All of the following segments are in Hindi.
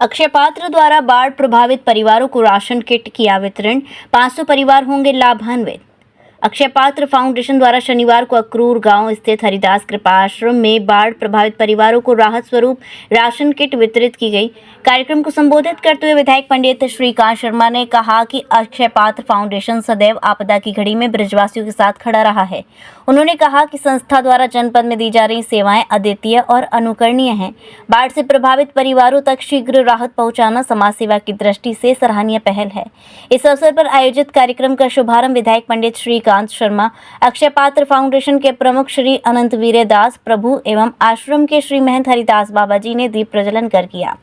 अक्षय पात्र द्वारा बाढ़ प्रभावित परिवारों को राशन किट किया वितरण, 500 परिवार होंगे लाभान्वित। अक्षय पात्र फाउंडेशन द्वारा शनिवार को अक्रूर गांव स्थित हरिदास कृपा आश्रम में बाढ़ प्रभावित परिवारों को राहत स्वरूप राशन किट वितरित की गई। कार्यक्रम को संबोधित करते हुए विधायक पंडित श्रीकांत शर्मा ने कहा कि अक्षय पात्र फाउंडेशन सदैव आपदा की घड़ी में ब्रजवासियों के साथ खड़ा रहा है। उन्होंने कहा कि संस्था द्वारा जनपद में दी जा रही सेवाएं अद्वितीय और अनुकरणीय हैं। बाढ़ से प्रभावित परिवारों तक शीघ्र राहत पहुंचाना समाज सेवा की दृष्टि से सराहनीय पहल है। इस अवसर पर आयोजित कार्यक्रम का शुभारंभ विधायक पंडित श्रीकांत शर्मा, अक्षय पात्र फाउंडेशन के प्रमुख श्री अनंत वीरे दास प्रभु एवं आश्रम के श्री महंत हरिदास बाबा जी ने दीप प्रज्वलन कर किया।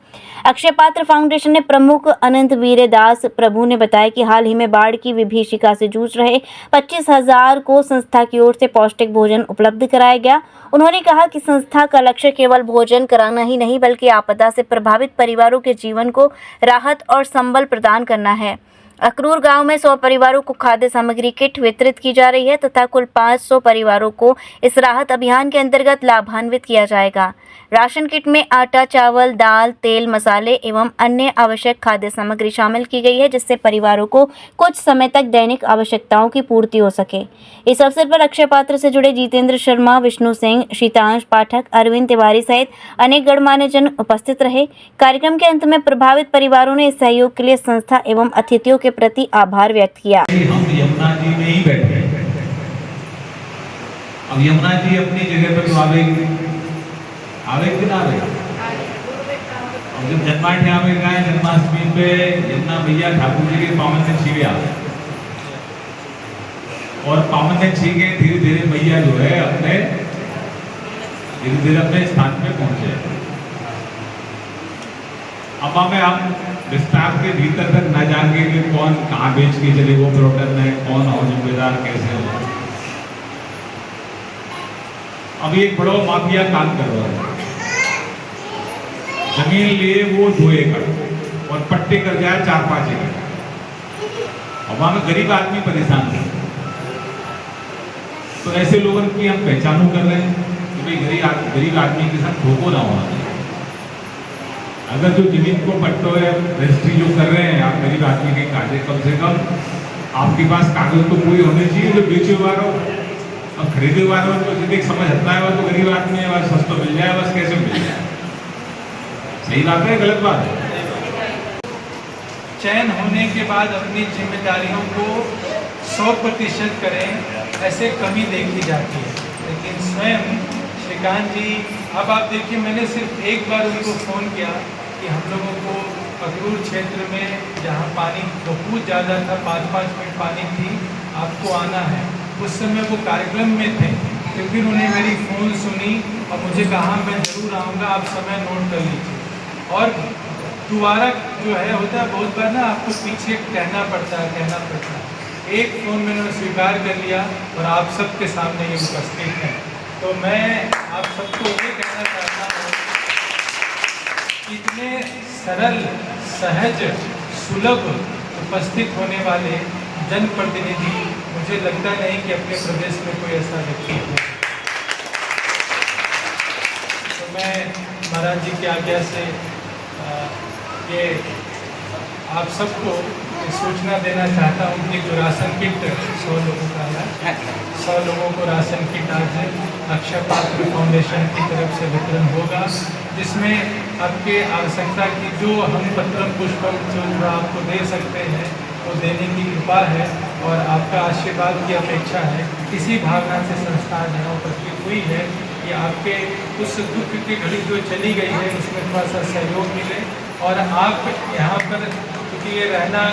अक्षय पात्र फाउंडेशन ने प्रमुख अनंत वीरे दास प्रभु ने बताया कि हाल ही में बाढ़ की विभीषिका से जूझ रहे 25,000 को संस्था की ओर से पौष्टिक भोजन उपलब्ध कराया गया। उन्होंने कहा कि संस्था का लक्ष्य केवल भोजन कराना ही नहीं बल्कि आपदा से प्रभावित परिवारों के जीवन को राहत और संबल प्रदान करना है। अक्रूर गांव में 100 परिवारों को खाद्य सामग्री किट वितरित की जा रही है तथा कुल 500 परिवारों को इस राहत अभियान के अंतर्गत लाभान्वित किया जाएगा। राशन किट में आटा, चावल, दाल, तेल, मसाले एवं अन्य आवश्यक खाद्य सामग्री शामिल की गई है, जिससे परिवारों को कुछ समय तक दैनिक आवश्यकताओं की पूर्ति हो सके। इस अवसर पर अक्षय पात्र से जुड़े जितेंद्र शर्मा, विष्णु सिंह, शीतांश पाठक, अरविंद तिवारी सहित अनेक गणमान्य जन उपस्थित रहे। कार्यक्रम के अंत में प्रभावित परिवारों ने इस सहयोग के लिए संस्था एवं अतिथियों के प्रति आभार व्यक्त किया। हम यमुना जी में ही बैठे हैं। अब यमुना जी अपनी जगह पर तो आवे कि ना आवे। और जब जन्माष्टमी का जन्माष्टमी पे यमुना मैया ठाकुर जी के पावन दिन छिवे आवे और पावन दिन छिके धीरे धीरे मैया जो है धीरे धीरे अपने स्थान पे पहुंचे। अब हमें हम विस्तार के भीतर तक न जाएंगे कि कौन कहाँ बेच के चले वो प्रोडक्ट है, कौन हो जिम्मेदार, कैसे हो। अभी एक बड़ा माफिया काम कर रहा है, जमीन लिए वो 2 एकड़ और पट्टे कर जाए 4-5 एकड़। अब हमें गरीब आदमी परेशान है, तो ऐसे लोगों की हम पहचानू कर रहे हैं कि भाई गरीब आदमी के साथ धोखो ना होना चाहिए। अगर जो जमीन को पट्टो है रजिस्ट्री जो कर रहे हैं आप गरीब आदमी के कागज, कम से कम आपके पास कागज तो कोई होने चाहिए जो बेचे हुआ रहो और खरीदे हुआ रहो। तो जितने समझ हटना है तो गरीब आदमी है बस सस्ता मिल जाए, बस कैसे मिल जाए। सही बात है, गलत बात है। चयन होने के बाद अपनी जिम्मेदारियों को 100% करें, ऐसे कमी देखी जाती है। लेकिन स्वयं श्रीकांत जी, अब आप देखिए, मैंने सिर्फ एक बार उनको फ़ोन किया कि हम लोगों को अक्रूर क्षेत्र में जहाँ पानी बहुत ज़्यादा था, 5-5 फीट पानी थी, आपको आना है। उस समय वो कार्यक्रम में थे, तो फिर उन्हें मेरी फ़ोन सुनी और मुझे कहा मैं ज़रूर आऊँगा, आप समय नोट कर लीजिए। और दोबारा जो है होता है बहुत बार ना, आपको पीछे कहना पड़ता है। एक फ़ोन मैंने स्वीकार कर लिया और आप सबके सामने ये उपस्थित हैं। तो मैं आप सबको ये कहना चाहता हूँ, इतने सरल, सहज, सुलभ उपस्थित होने वाले जनप्रतिनिधि मुझे लगता नहीं कि अपने प्रदेश में कोई ऐसा व्यक्ति हो। तो मैं महाराज जी की आज्ञा से ये आप सबको सूचना देना चाहता हूँ कि जो राशन किट 100 लोगों का है, 100 लोगों को राशन किट आज अक्षय पात्र फाउंडेशन की तरफ से वितरण होगा, जिसमें आपके आवश्यकता की जो हम पत्रम पुष्पम जो आपको दे सकते हैं वो देने की कृपा है और आपका आशीर्वाद की अपेक्षा है। इसी भावना से संस्थान यहाँ उपस्थित हुई है कि आपके उस दुख की घड़ी जो चली गई है उसमें थोड़ा सा सहयोग मिले और आप यहाँ पर, क्योंकि ये रहना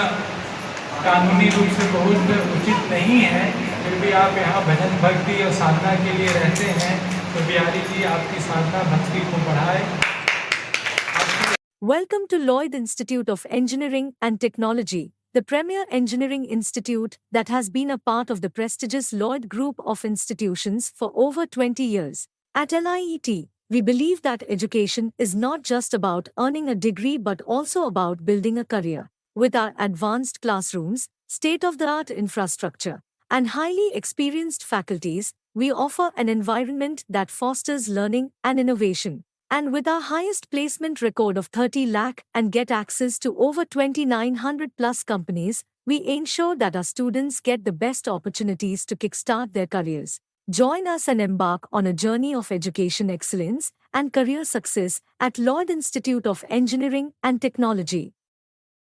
कानूनी रूप से बहुत उचित नहीं है, फिर भी आप यहाँ भजन भक्ति और साधना के लिए रहते हैं, तो बिहारी जी आपकी साधना भक्ति को बढ़ाए। Welcome to Lloyd Institute of Engineering and Technology, the premier engineering institute that has been a part of the prestigious Lloyd Group of institutions for over 20 years. At LIET, we believe that education is not just about earning a degree but also about building a career. With our advanced classrooms, state-of-the-art infrastructure, and highly experienced faculties, we offer an environment that fosters learning and innovation. And with our highest placement record of 30 lakh and get access to over 2900 plus companies, we ensure that our students get the best opportunities to kickstart their careers. Join us and embark on a journey of education excellence and career success at Lloyd Institute of Engineering and Technology.